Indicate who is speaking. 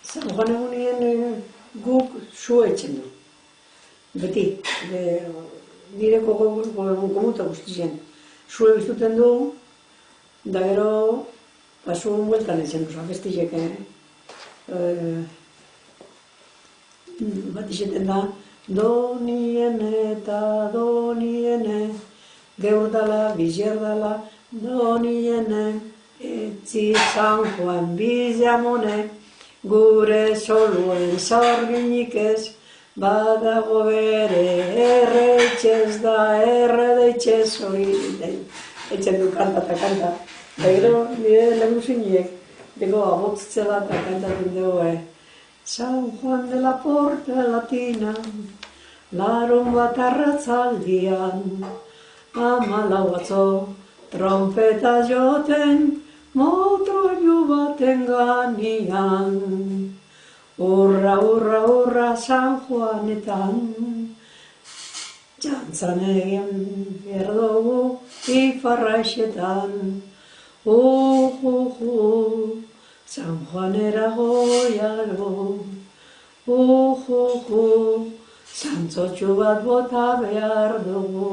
Speaker 1: San Juan egunien guk su etxen du. Beti, nire komuta guztizien. Su ebiztuten du, da gero, pasuen bueltan etxen du, abestizek, bat izeten da, doniene eta doniene, geur dala, bizer dala, doniene, etzi San Juan bizamone, gure soluen zorginik ez, badago bere erretxez da, erredetxez hori, etxen du kanta eta kanta. Eta gero, nire lehuziniek, dego abotzela eta kantatzen dugu, San Juan de la Porta Latina, larun bat arratzaldian, 14 atzo, trompeta joten, motroiu baten ganian. Urra, urra, urra San Juanetan, jantzan egin berdogu ifarraixetan. San Juanera goiaro, santzotxu bat bota behar dugu.